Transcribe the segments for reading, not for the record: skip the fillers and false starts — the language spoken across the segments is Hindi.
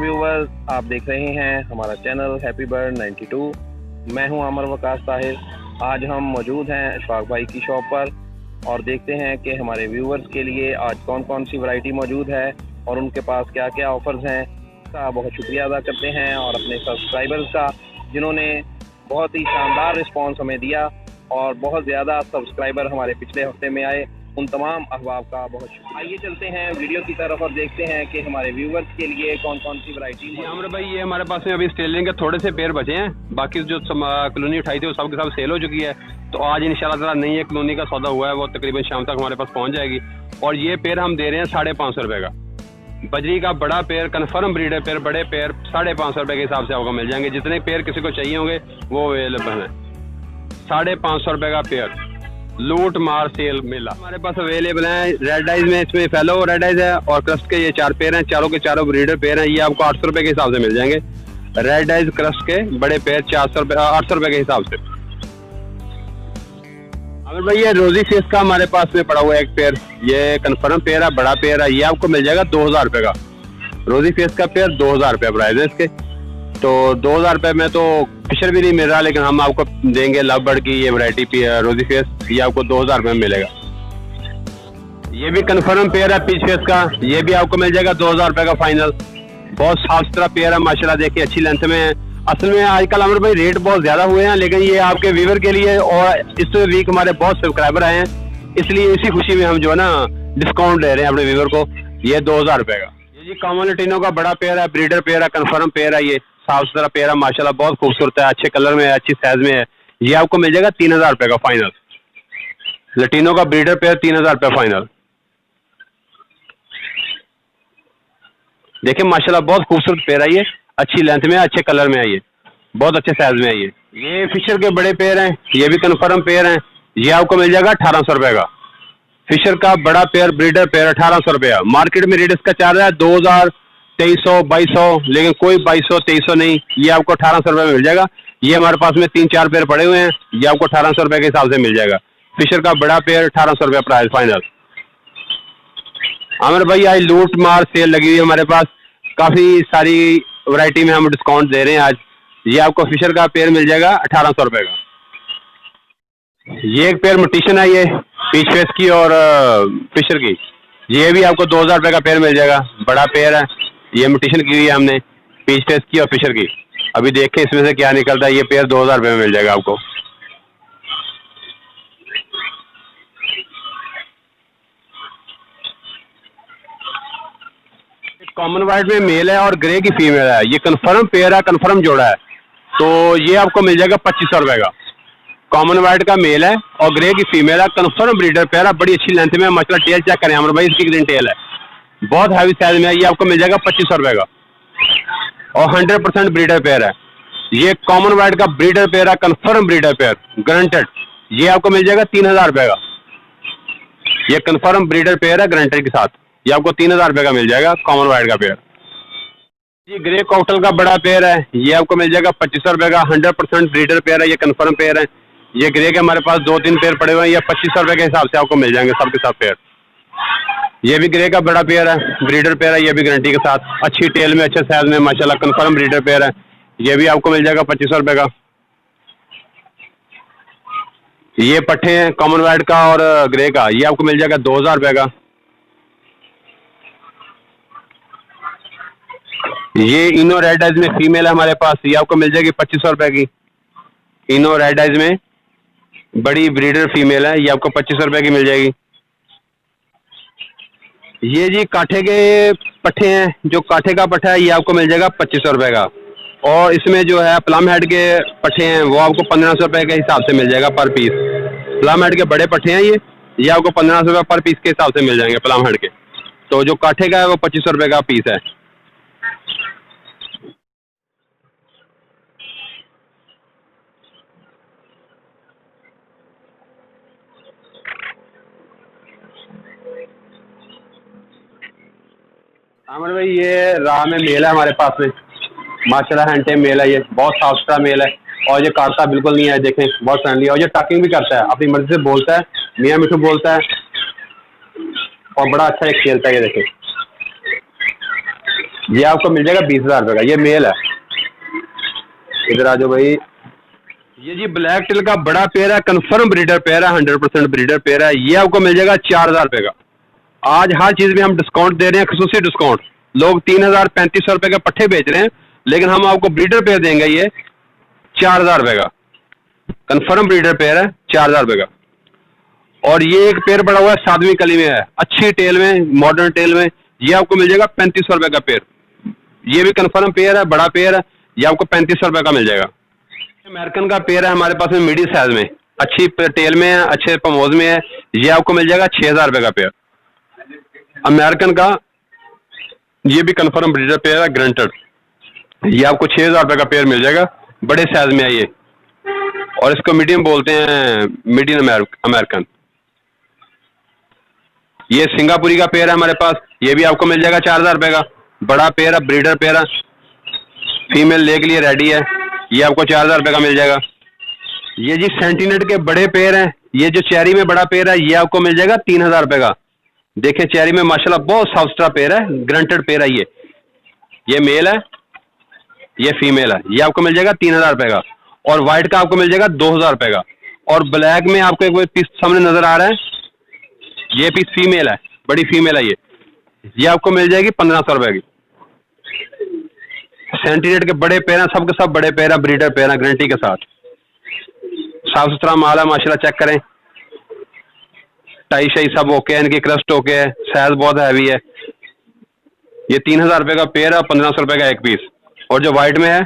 व्यूवर्स, आप देख रहे हैं हमारा चैनल हैप्पी बर्ड 92। मैं हूं आमर वकास ताहिर। आज हम मौजूद हैं अशफाक भाई की शॉप पर और देखते हैं कि हमारे व्यूवर्स के लिए आज कौन कौन सी वैरायटी मौजूद है और उनके पास क्या क्या ऑफर्स हैं। का बहुत शुक्रिया अदा करते हैं और अपने सब्सक्राइबर्स का, जिन्होंने बहुत ही शानदार रिस्पॉन्स हमें दिया और बहुत ज़्यादा सब्सक्राइबर हमारे पिछले हफ्ते में आए। उन तमाम अहबाब का बहुत शुक्रिया। आइए चलते हैं वीडियो की तरफ और देखते हैं कि हमारे व्यूवर्स के लिए कौन कौन सी वैरायटी है। आमर भाई, ये हमारे पास में अभी स्टेलिंग के थोड़े से पेड़ बचे हैं, बाकी जो कॉलोनी उठाई थी वो सब के सब सेल हो चुकी है। तो आज इंशाल्लाह ताला नई एक कॉलोनी का सौदा हुआ है, वो तकरीबन शाम तक हमारे पास पहुंच जाएगी। और ये पेड़ हम दे रहे हैं 550 रुपये का। बजरी का बड़ा पेड़, कन्फर्म ब्रीडर पेड़, बड़े पेड़ 550 रुपये के हिसाब से आपको मिल जाएंगे। जितने पेड़ किसी को चाहिए होंगे वो अवेलेबल है। 550 रुपये का पेड़, लूट मार सेल मेला हमारे पास अवेलेबल है। रेड आइज में इसमें फेलो रेड आइज है और क्रस्ट के ये 4 पेड़ हैं, चारों के चारों ब्रीडर पेड़ हैं। ये आपको 800 रुपये के हिसाब से मिल जाएंगे। रेड आइज क्रस्ट के बड़े पेड़ 800 रुपये के हिसाब से। अगर भाई ये रोजी फेस का हमारे पास में पड़ा हुआ है एक पेड़, ये कन्फर्म पेड़ है, बड़ा पेड़ है। ये आपको मिल जाएगा 2000 रुपये का। रोजी फेस का पेड़ 2000 रुपये प्राइस है इसके। तो 2000 रुपये में तो फिशर भी नहीं मिल रहा, लेकिन हम आपको देंगे लव बर्ड की ये वैरायटी रोजी फेस। ये आपको 2000 रुपये में मिलेगा। ये भी कन्फर्म पेयर है पीच फेस का, ये भी आपको मिल जाएगा 2000 रुपये का फाइनल। बहुत साफ सुथरा पेयर है माशाल्लाह, देखिए अच्छी लेंथ में है। असल में आजकल अमर भाई रेट बहुत ज़्यादा हुए हैं, लेकिन ये आपके व्यूवर के लिए और इस वीक हमारे बहुत सब्सक्राइबर आए हैं, इसलिए इसी खुशी में हम जो है ना डिस्काउंट दे रहे हैं अपने व्यूवर को। ये 2000 रुपये का। ये जी कॉमन लटीनो का बड़ा पेयर है, ब्रीडर पेयर है, कन्फर्म पेयर है। ये साफ सुथरा पेयर है माशाल्लाह, बहुत खूबसूरत है, अच्छे कलर में है, अच्छी साइज में है। ये आपको मिल जाएगा 3000 रुपये का फाइनल। लटीनो का ब्रीडर पेयर 3000 रुपये फाइनल। देखिए माशाल्लाह बहुत खूबसूरत पेयर है, ये अच्छी लेंथ में है, अच्छे कलर में है, ये बहुत अच्छे साइज में है। ये फिशर के बड़े पेयर हैं, ये भी कन्फर्म पेयर हैं। ये आपको मिल जाएगा 1800 रुपये का। फिशर का बड़ा पेयर ब्रीडर पेयर 1800 रुपये। मार्केट में रेट इसका चल रहा है 2000, 2300, 2200, लेकिन कोई 2200, 2300 नहीं। ये आपको 1800 रुपये में मिल जाएगा। ये हमारे पास में 3-4 पेयर पड़े हुए हैं, ये आपको 1800 रुपये के हिसाब से मिल जाएगा। फिशर का बड़ा पेयर 1800 रुपये प्राइस फाइनल। आमिर भाई आज लूट मार सेल लगी हुई है हमारे पास, काफ़ी सारी वैरायटी में हम डिस्काउंट दे रहे हैं आज। ये आपको फिशर का पेयर मिल जाएगा 1800 रुपये का। ये एक पेयर म्यूटेशन है, ये पीच फेस की और फिशर की। ये भी आपको 2000 रुपये का पेयर मिल जाएगा। बड़ा पेयर है, ये म्यूटेशन की हुई है हमने, पीच फेस की और फिशर की। अभी देखें इसमें से क्या निकलता है। ये पेयर 2000 रुपये में मिल जाएगा आपको। कॉमन वाइट में मेल है और ग्रे की फीमेल है। ये कन्फर्म पेयर है, कन्फर्म जोड़ा है। तो ये आपको मिल जाएगा 2500 रुपये का। कॉमन वाइट का मेल है और ग्रे की फीमेल है, कन्फर्म ब्रीडर पेयर है, बड़ी अच्छी लेंथ में। मतलब टेल चेक करें हमारे भाई, इसकी ग्रीन टेल है, बहुत हैवी साइज में है। ये आपको मिल जाएगा 2500 रुपये का और 100% ब्रीडर पेयर है। ये कॉमन वाइट का ब्रीडर पेयर है, कन्फर्म ब्रीडर पेयर गारंटेड। ये आपको मिल जाएगा 3000 रुपये का। ये कन्फर्म ब्रीडर पेयर है गारंटेड के साथ, ये आपको 3000 रुपये का मिल जाएगा कॉमन वाइट का पेयर। ये ग्रे कॉकटेल का बड़ा पेयर है, ये आपको मिल जाएगा 2500 रुपये का। 100% ब्रीडर पेयर है, ये कन्फर्म पेयर है। ये ग्रे के हमारे पास 2-3 पेयर पड़े हुए हैं, ये 2500 रुपये के हिसाब से आपको मिल जाएंगे सब के सब पेयर। ये भी ग्रे का बड़ा पेयर है, ब्रीडर पेयर है, ये भी गारंटी के साथ, अच्छी टेल में, अच्छे साइज में माशाल्लाह, कन्फर्म ब्रीडर पेयर है। ये भी आपको मिल जाएगा 2500 रुपये का। ये पट्टे हैं कॉमन वाइट का और ग्रे का, ये आपको मिल जाएगा 2000 रुपये का। ये इनो रेड आइज में फीमेल है हमारे पास, ये आपको मिल जाएगी 2500 रुपये की। इनो रेड आइज में बड़ी ब्रीडर फीमेल है, ये आपको 2500 रुपये की मिल जाएगी। ये जी काठे के पट्टे हैं, जो काठे का पट्टा है ये आपको मिल जाएगा 2500 रुपये का। और इसमें जो है प्लम हेड के पट्टे हैं वो आपको 1500 रुपये के हिसाब से मिल जाएगा पर पीस। प्लम हेड के बड़े पट्टे हैं ये आपको 1500 रुपये पर पीस के हिसाब से मिल जाएंगे प्लम हेड के। तो जो काठे का है वो 2500 रुपये का पीस है। आमिर भाई ये राह में मेल है हमारे पास में माशाल्लाह, हैंडटेम मेल है, ये बहुत साफ सुथरा मेल है और ये काटता बिल्कुल नहीं है। देखें बहुत फ्रेंडली है और ये टॉकिंग भी करता है, अपनी मर्जी से बोलता है, मियाँ मिठू बोलता है और बड़ा अच्छा एक खेलता है। ये देखें ये आपको मिल जाएगा 20,000 का। ये मेल है, इधर आ जाओ भाई। ये जी ब्लैक टेल का बड़ा पेयर है, कंफर्म ब्रीडर पेयर है, 100% ब्रीडर पेयर है। ये आपको मिल जाएगा 4,000 का। आज हर चीज में हम डिस्काउंट दे रहे हैं, खसूसी डिस्काउंट। लोग 3,000 3,500 का पट्टे बेच रहे हैं, लेकिन हम आपको ब्रीडर पेयर देंगे ये 4,000 का। कंफर्म ब्रीडर पेयर है 4,000 का। और ये एक पेयर पड़ा हुआ है 7वीं कली में है, अच्छी टेल में, मॉडर्न टेल में। ये आपको मिल जाएगा 3500 का पेयर। ये भी कंफर्म पेयर है, बड़ा पेयर है। ये आपको 3500 का मिल जाएगा। अमेरिकन का पेयर है हमारे पास में, मीडियम साइज में, अच्छी टेल में है, अच्छे पमोज में है। ये आपको मिल जाएगा 6,000 का पेयर अमेरिकन का। ये भी कंफर्म ब्रीडर पेयर है, ग्रंटेड। ये आपको 6,000 का पेयर मिल जाएगा, बड़े साइज में है ये। और इसको मीडियम बोलते हैं, मीडियम अमेरिकन। ये सिंगापुरी का पेयर है हमारे पास। ये भी आपको मिल जाएगा 4,000 का। बड़ा पेयर है, ब्रीडर पेयर है, फीमेल ले के लिए रेडी है। ये आपको 4,000 का मिल जाएगा। ये जी सेंटीनेट के बड़े पेयर हैं। ये जो चेरी में बड़ा पेयर है, ये आपको मिल जाएगा 3,000 का। देखिए चेरी में माशाल्लाह बहुत साफ सुथरा पेयर है, ग्रंटेड पेयर है ये मेल है, ये फीमेल है। ये आपको मिल जाएगा 3,000 का। और व्हाइट का आपको मिल जाएगा 2,000 का। और ब्लैक में आपको एक पीस सामने नजर आ रहा है, ये पीस फीमेल है, बड़ी फीमेल है ये आपको मिल जाएगी 1,500 की। सेंटीनेट के बड़े पेयर हैं, सब के सब बड़े पेयर हैं, ब्रीडर पेयर हैं, गारंटी के साथ। साफ सुथरा माल है माशाल्लाह, चेक करें, टाई शाई सब ओके है, इनकी क्रस्ट ओके है, साइज बहुत हैवी है। ये 3,000 का पेयर है, 1,500 का एक पीस। और जो व्हाइट में है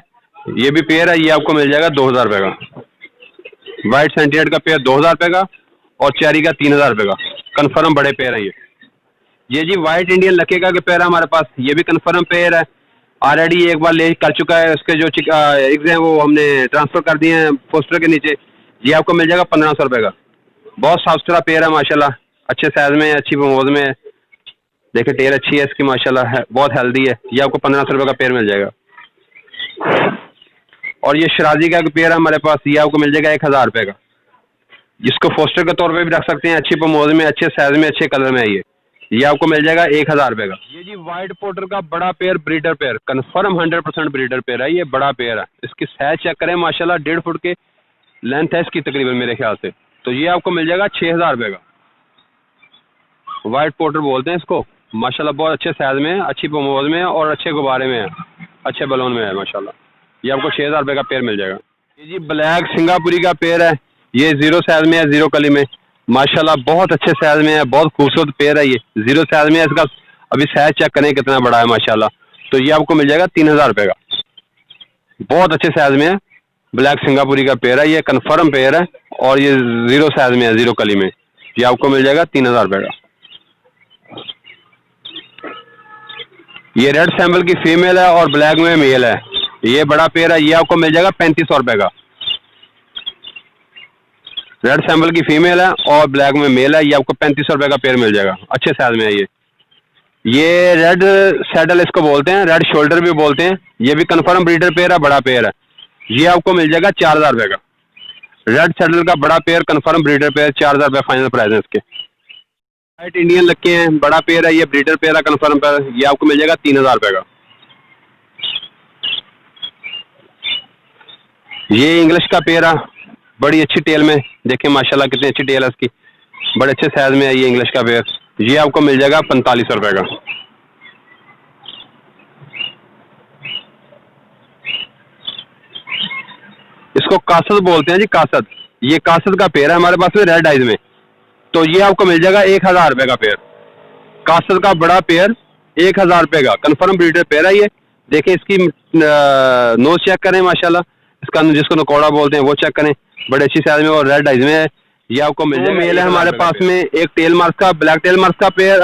ये भी पेयर है, ये आपको मिल जाएगा 2,000 का। व्हाइट सेंटीनेट का पेयर 2,000 का और चेरी का 3,000 का। कन्फर्म बड़े पेयर है ये जी व्हाइट इंडियन लकेगा के पेयर है हमारे पास। ये भी कन्फर्म पेयर है, ऑलरेडी एक बार ले कर चुका है। उसके जो एग्स हैं वो हमने ट्रांसफर कर दिए हैं पोस्टर के नीचे। ये आपको मिल जाएगा 1,500 का। बहुत साफ सुथरा पेयर है माशाल्लाह, अच्छे साइज में है, अच्छी प्रमोद में है। देखिए टेल अच्छी है इसकी माशाल्लाह है, बहुत हेल्दी है। ये आपको 1,500 का पेयर मिल जाएगा। और ये शराजी का पेयर है हमारे पास, ये आपको मिल जाएगा 1,000 का, जिसको फोस्टर के तौर पे भी रख सकते हैं। अच्छी प्रमोद में, अच्छे साइज में, अच्छे कलर में है ये आपको मिल जाएगा 1,000 का। ये जी व्हाइट पोर्टर का बड़ा pair, breeder pair, confirm 100% breeder pair है। ये बड़ा पेयर है, इसकी साइज चेक करें माशाल्लाह, 1.5 फुट के लेंथ है इसकी तकरीबन मेरे ख्याल से। तो ये आपको मिल जाएगा 6,000 का। व्हाइट पोर्टर बोलते हैं इसको माशाल्लाह, बहुत अच्छे साइज में है, अच्छी प्रमोद में है और अच्छे गुब्बारे में है, अच्छे बलून में है माशाल्लाह। ये आपको 6,000 का पेयर मिल जाएगा। ये जी ब्लैक सिंगापुरी का पेयर है, ये 0 साइज में है, 0 कली में, माशाल्लाह बहुत अच्छे साइज में है, बहुत खूबसूरत पेयर है। ये 0 साइज में है, इसका अभी साइज चेक करें कितना बड़ा है माशाल्लाह। तो ये आपको मिल जाएगा 3,000 का। बहुत अच्छे साइज में है, ब्लैक सिंगापुरी का पेयर है, ये कन्फर्म पेयर है। और ये 0 साइज में है, 0 कली में। ये आपको मिल जाएगा 3,000 का। ये रेड सैम्बल की फीमेल है और ब्लैक में मेल है, ये बड़ा पेयर है। ये आपको मिल जाएगा 3,500 का। रेड सैम्बल की फीमेल है और ब्लैक में मेल है। ये आपको 3,500 का पेयर मिल जाएगा, अच्छे साइज में है ये रेड सैडल इसको बोलते हैं, रेड शोल्डर भी बोलते हैं। ये भी कन्फर्म ब्रीडर पेयर है, बड़ा पेयर है। ये आपको मिल जाएगा 4,000 का। रेड सैडल का बड़ा pair, confirm breeder pair, 4,000 final price है इसके। व्हाइट इंडियन लक्के हैं, बड़ा पेयर है, ये ब्रीडर पेयर है, कन्फर्म पेयर। ये आपको मिल जाएगा 3,000 का। ये इंग्लिश का पेयर है, बड़ी अच्छी टेल में, देखिए माशाल्लाह कितनी अच्छी टेल है इसकी, बड़े अच्छे साइज में है ये इंग्लिश का पेयर। ये आपको मिल जाएगा 4,500 का। इसको कासद बोलते हैं जी, कासद। ये कासद का पेयर है हमारे पास में, रेड आइज में। तो ये आपको मिल जाएगा 1,000 का पेयर। कासद का बड़ा पेयर 1,000 का, कन्फर्म ब्रीडर पेयर है ये। देखिए इसकी नोज चेक करें माशाल्लाह, इसका जिसको नकोड़ा बोलते हैं वो चेक करें, बड़े अच्छी साइज में और रेड आइज में है। ये आपको मिल जाएगा। मेल है हमारे पास में, एक टेल मार्क्स का, ब्लैक टेल मार्क्स का पेयर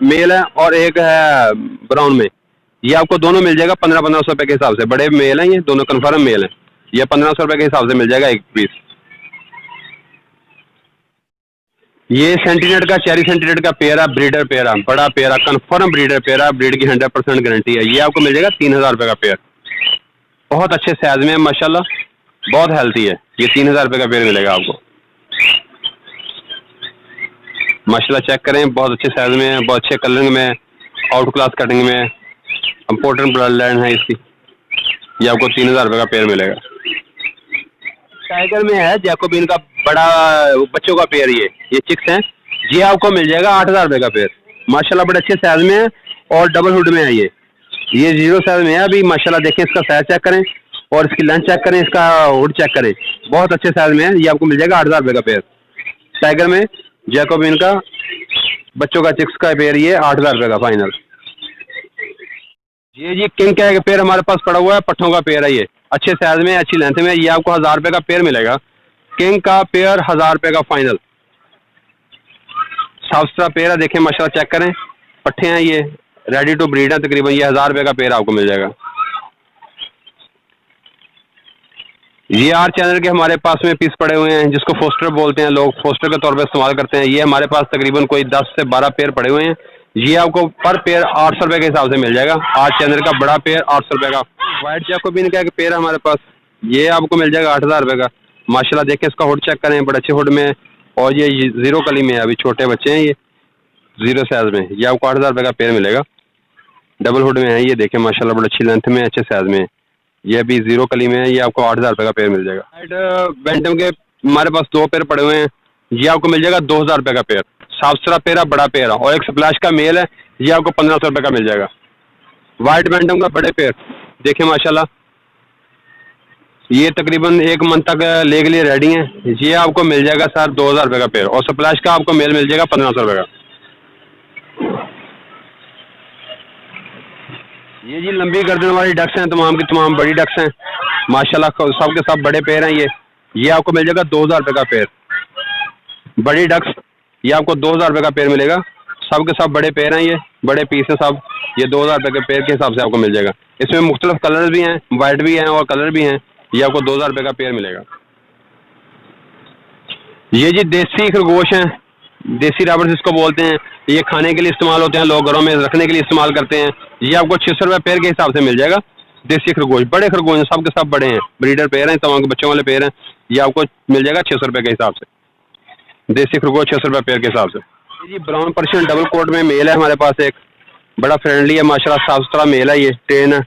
मेल है और एक है ब्राउन में। ये आपको दोनों मिल जाएगा 1,500 रुपये के हिसाब से। बड़े मेल हैं ये दोनों, कन्फर्म मेल हैं। ये 1,500 रुपये के हिसाब से मिल जाएगा एक पीस। ये सेंटीनेट का, चेरी सेंटीनेट का पेयर है, ब्रीडर पेयर है, बड़ा पेयर है, कन्फर्म ब्रीडर पेयर है, ब्रीड की 100% गारंटी है। ये आपको मिल जाएगा 3,000 रुपये का पेयर। बहुत अच्छे साइज में है माशाल्लाह, बहुत हेल्थी है। ये 3,000 रुपये का पेयर मिलेगा आपको माशाल्लाह। चेक करें, बहुत अच्छे साइज में है, बहुत अच्छे कलरिंग में, आउट क्लास कटिंग में। इम्पोर्टेंट ब्लड लाइन है इसकी। ये आपको 3000 रुपये का पेयर मिलेगा। टाइगर में है जैकोबिन का बड़ा बच्चों का पेयर, ये चिक्स हैं। ये आपको मिल जाएगा 8000 रुपये का पेयर। माशाल्लाह बड़े अच्छे साइज में है और डबल हुड में है। ये 0 साइज में है अभी। माशाल्लाह देखें, इसका साइज चेक करें और इसकी लेंथ चेक करें, इसका हुड चेक करें, बहुत अच्छे साइज में है। ये आपको मिल जाएगा 8000 रुपये का पेयर। टाइगर में जैकोबिन का बच्चों का चिक्स का पेयर, ये 8000 रुपये का फाइनल। ये किंग का पेयर हमारे पास पड़ा हुआ है, पट्ठों का पेयर है। ये अच्छे साइज में, अच्छी लेंथ में। ये आपको 1000 रुपये का पेयर मिलेगा। किंग का पेयर 1000 रुपये का फाइनल। साफ सुथरा पेयर है, देखें माशाल्लाह चेक करें। पट्ठे हैं, ये रेडी टू ब्रीड है तकरीबन। ये 1000 रुपये का पेयर आपको मिल जाएगा। ये आर चैनल के हमारे पास में पीस पड़े हुए हैं, जिसको फोस्टर बोलते हैं लोग, फोस्टर के तौर पे इस्तेमाल करते हैं। ये हमारे पास तकरीबन कोई 10 से 12 पेयर पड़े हुए हैं। ये आपको पर पेयर 800 रुपये के हिसाब से मिल जाएगा। आर चैनल का बड़ा पेयर 800 रुपये का। वाइट जैकोबिन का एक पेयर है हमारे पास, ये आपको मिल जाएगा 8000 रुपये का। माशाल्लाह देखें, इसका हुड चेक करें, बड़े अच्छे हुड में। और ये 0 कली में है, अभी छोटे बच्चे हैं, ये 0 साइज में। ये आपको 8000 रुपये का पेयर मिलेगा। डबल हुड में है, ये देखें माशाल्लाह बड़ी अच्छी लेंथ में, अच्छे साइज में। ये अभी 0 कली में है, ये आपको 8000 रुपये का पेयर मिल जाएगा। वाइट बैंटम के हमारे पास 2 पेयर पड़े हुए हैं। ये आपको मिल जाएगा 2000 रुपये का पेयर। साफ सुथरा पेयर है, बड़ा पेयर है। और एक स्प्लैश का मेल है, ये आपको 1500 रुपये का मिल जाएगा। वाइट बैंटम का बड़े पेयर देखें माशाल्लाह, ये तकरीबन 1 मंथ तक ले के लिए रेडी हैं। ये आपको मिल जाएगा सर 2000 रुपये का पेयर। और स्प्लैश का आपको मेल मिल जाएगा 1500 रुपये का। ये जी लंबी गर्दन वाली डक्स हैं, तमाम की तमाम बड़ी डक्स हैं माशाल्लाह, सब के सब बड़े पेयर हैं। ये आपको मिल जाएगा 2000 रुपये का पेयर। बड़ी डक्स ये आपको 2000 रुपये का पेयर मिलेगा। सब के सब बड़े पेयर हैं, ये बड़े पीस हैं सब। ये 2000 रुपये के पेयर के हिसाब से आपको मिल जाएगा। इसमें मुख्तलिफ कलर भी हैं, वाइट भी हैं और कलर भी हैं। ये आपको 2000 रुपये का पेयर मिलेगा। ये जी देसी खरगोश हैं, देसी रैबिट्स इसको बोलते हैं। ये खाने के लिए इस्तेमाल होते हैं, लोग घरों में रखने के लिए इस्तेमाल करते हैं। ये आपको 600 रुपये पेयर के हिसाब से मिल जाएगा। देसी खरगोश, बड़े खरगोश हैं, सब के सब बड़े हैं, ब्रीडर पेयर हैं, तमाम के बच्चों वाले पेयर हैं। ये आपको मिल जाएगा 600 रुपये के हिसाब से। देसी खरगोश 600 रुपये पेयर के हिसाब से। जी ब्राउन पर्शियन डबल कोट में मेल है हमारे पास, एक बड़ा फ्रेंडली है माशाल्लाह, साफ सुथरा मेल है। ये ट्रेन है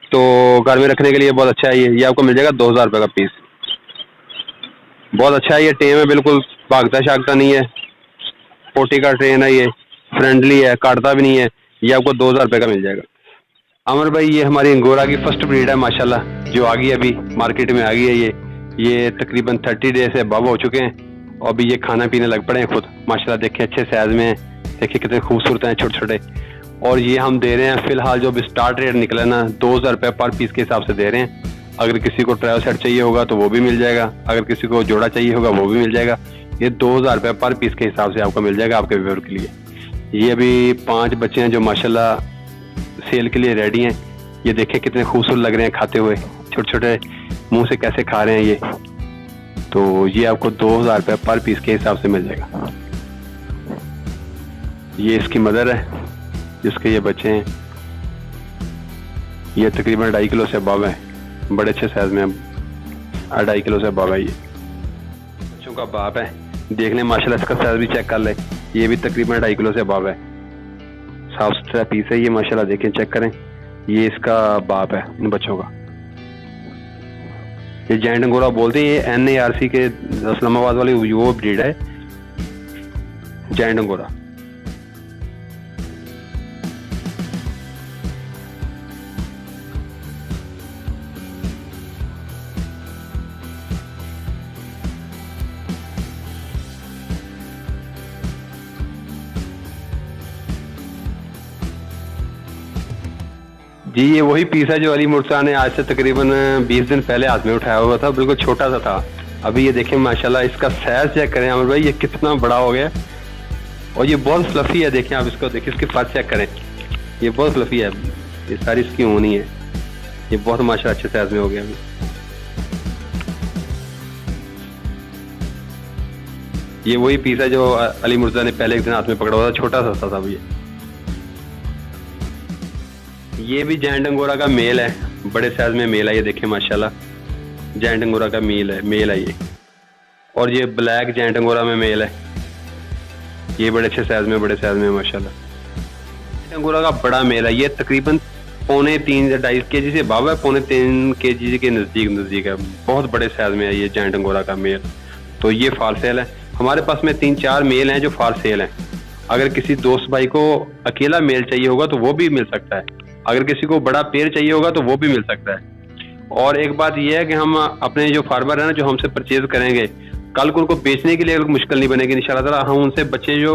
तो घर में रखने के लिए बहुत अच्छा है। ये आपको मिल जाएगा 2000 रुपये का पीस। बहुत अच्छा है, ये टेम है, बिल्कुल भागता शागता नहीं है, पोटी का ट्रेन है, ये फ्रेंडली है, काटता भी नहीं है। ये आपको 2000 रुपये का मिल जाएगा। अमर भाई ये हमारी अंगोरा की फर्स्ट ब्रीड है माशाल्लाह, जो आ गई अभी मार्केट में आ गई है। ये तकरीबन 30 डेज से अबव हो चुके हैं और अभी ये खाना पीने लग पड़े हैं खुद माशाल्लाह। देखिए अच्छे साइज में, देखिए कितने खूबसूरत हैं, छोटे छोटे। और ये हम दे रहे हैं फिलहाल जो भी स्टार्ट रेट निकला ना, 2000 रुपये पर पीस के हिसाब से दे रहे हैं। अगर किसी को ट्रायल सेट चाहिए होगा तो वो भी मिल जाएगा, अगर किसी को जोड़ा चाहिए होगा वो भी मिल जाएगा। ये 2000 रुपये पर पीस के हिसाब से आपको मिल जाएगा आपके व्यूअर के लिए। ये अभी 5 बच्चे हैं जो माशाल्लाह सेल के लिए रेडी हैं। ये देखें कितने खूबसूरत लग रहे हैं खाते हुए, छोटे छोटे मुंह से कैसे खा रहे हैं ये। तो ये आपको 2000 रुपये पर पीस के हिसाब से मिल जाएगा। ये इसकी मदर है जिसके ये बच्चे हैं। ये तकरीबन 2.5 किलो से अबव है, बड़े अच्छे साइज में, 2.5 किलो से अबव है। ये बच्चों का बाप है, देख लें माशाल्लाह, इसका साइज भी चेक कर ले। ये भी तकरीबन 2.5 किलो से अबव है, साफ सुथरा पीस है ये माशाल्लाह, देखें चेक करें। ये इसका बाप है इन बच्चों का। ये जायंट अंगोरा बोलते हैं, ये NARC के इस्लामाबाद वाली वो ब्रीड है, जायंट अंगोरा। जी ये वही पीस है जो अली मुर्तज़ा ने आज से तकरीबन 20 दिन पहले हाथ में उठाया हुआ था, बिल्कुल छोटा सा था। अभी ये देखें माशाल्लाह, इसका साइज चेक करें अमर भाई, ये कितना बड़ा हो गया। और ये बहुत फ्लफी है, देखें आप इसको, देखिए इसके पास चेक करें, ये बहुत फ्लफी है, ये सारी इसकी ऊनी है। ये बहुत माशाल्लाह अच्छे साइज में हो गया अभी। ये वही पीस है जो अली मुर्तज़ा ने पहले एक दिन हाथ में पकड़ा हुआ था, छोटा सा था ये। ये भी जायंट अंगोरा का मेल है, बड़े साइज में मेल है, ये देखें माशाल्लाह, जायंट अंगोरा का मेल है ये। और ये ब्लैक जायंट अंगोरा में मेल है, ये बड़े अच्छे साइज में, बड़े साइज में माशाल्लाह। अंगोरा का बड़ा मेल है, ये तकरीबन 3.5 या 2.5 kg से अबव है, 3.5 kg के नज़दीक है। बहुत बड़े साइज में है ये जायंट अंगोरा का मेल। तो ये फॉर सेल है। हमारे पास में 3-4 मेल हैं जो फॉर सेल हैं। अगर किसी दोस्त भाई को अकेला मेल चाहिए होगा तो वो भी मिल सकता है, अगर किसी को बड़ा पेयर चाहिए होगा तो वो भी मिल सकता है। और एक बात यह है कि हम अपने जो फार्मर हैं ना, जो हमसे परचेज करेंगे, कल को उनको बेचने के लिए मुश्किल नहीं बनेगी इंशाल्लाह ताला। हम उनसे बच्चे जो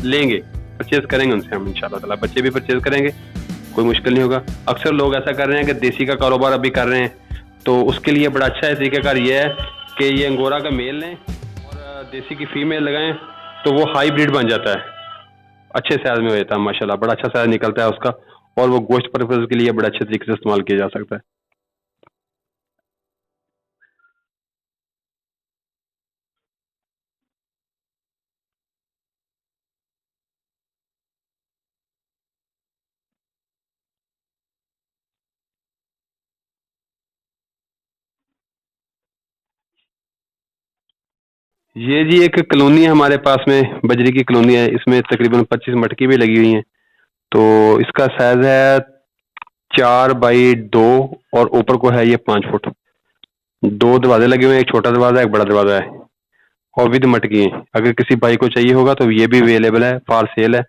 लेंगे, परचेज करेंगे उनसे हम इंशाल्लाह ताला, बच्चे भी परचेज करेंगे, कोई मुश्किल नहीं होगा। अक्सर लोग ऐसा कर रहे हैं कि देसी का कारोबार अभी कर रहे हैं, तो उसके लिए बड़ा अच्छा है तरीक़ाकार ये है कि ये अंगोरा का मेल लें और देसी की फीमेल लगाएं, तो वो हाईब्रिड बन जाता है, अच्छे साइज में हो जाता है माशाल्लाह, बड़ा अच्छा साइज निकलता है उसका, और वो गोश्त पर्पज़ के लिए बड़े अच्छे तरीके से इस्तेमाल किया जा सकता है। ये जी एक कॉलोनी है हमारे पास में, बजरी की कॉलोनी है, इसमें तकरीबन 25 मटकी भी लगी हुई हैं। तो इसका साइज है 4 बाई 2 और ऊपर को है ये 5 फुट। 2 दरवाजे लगे हुए हैं, एक छोटा दरवाज़ा, एक बड़ा दरवाज़ा है, और विद मटकी है। अगर किसी भाई को चाहिए होगा तो ये भी अवेलेबल है, फॉर सेल है।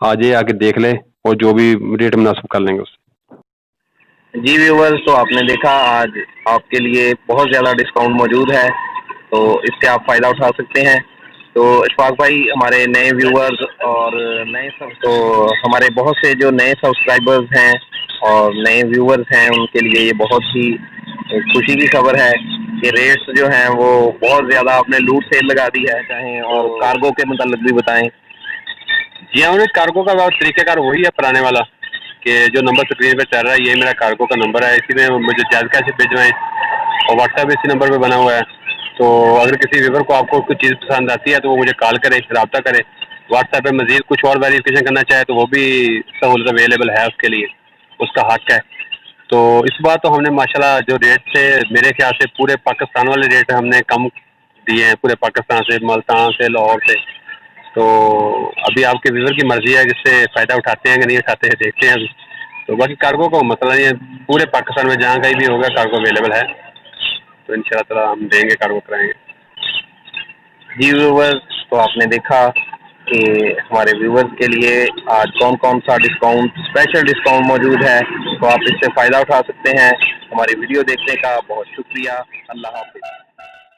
आ जाइए, आके देख ले, और जो भी रेट मुनासिब कर लेंगे उससे। जी व्यूवर्स, तो आपने देखा आज आपके लिए बहुत ज़्यादा डिस्काउंट मौजूद है, तो इससे आप फ़ायदा उठा सकते हैं। तो इशफाक भाई, हमारे नए व्यूवर्स और नए सब, तो हमारे बहुत से जो नए सब्सक्राइबर्स हैं और नए व्यूवर्स हैं, उनके लिए ये बहुत ही खुशी की खबर है कि रेट्स जो हैं वो बहुत ज़्यादा आपने लूट सेल लगा दी है। चाहें और कार्गो के मतलब भी बताएं। जी हाँ, उन्हें कार्गो का तरीक़ाकार वही है पुराने वाला, कि जो नंबर स्क्रीन पे चल रहा है ये मेरा कार्गो का नंबर है, इसी में मुझे जायज़ कैसे भिजवाएं, और व्हाट्सएप इसी नंबर पे बना हुआ है। तो अगर किसी व्यूवर को आपको कोई चीज़ पसंद आती है तो वो मुझे कॉल करे, रब्ता करे। व्हाट्सएप पे मज़ीद कुछ और वेरिफिकेशन करना चाहे तो वो भी सहूलत अवेलेबल है उसके लिए, उसका हक है। तो इस बार तो हमने माशाल्लाह जो रेट थे, मेरे ख्याल से पूरे पाकिस्तान वाले रेट हमने कम दिए हैं, पूरे पाकिस्तान से, मुल्तान से, लाहौर से। तो अभी आपके व्यूवर की मर्ज़ी है कि इससे फ़ायदा उठाते हैं कि नहीं उठाते हैं, देखते हैं अभी। तो बाकी कार्गो का मसला नहीं है, पूरे पाकिस्तान में जहाँ कहीं भी होगा कार्गो अवेलेबल है, तो इंशाल्लाह ताला हम देंगे, कार्गो कराएंगे। जी व्यूवर्स, तो आपने देखा कि हमारे व्यूवर्स के लिए आज कौन कौन सा डिस्काउंट, स्पेशल डिस्काउंट मौजूद है, तो आप इससे फ़ायदा उठा सकते हैं। हमारी वीडियो देखने का बहुत शुक्रिया। अल्लाह हाफ़िज़।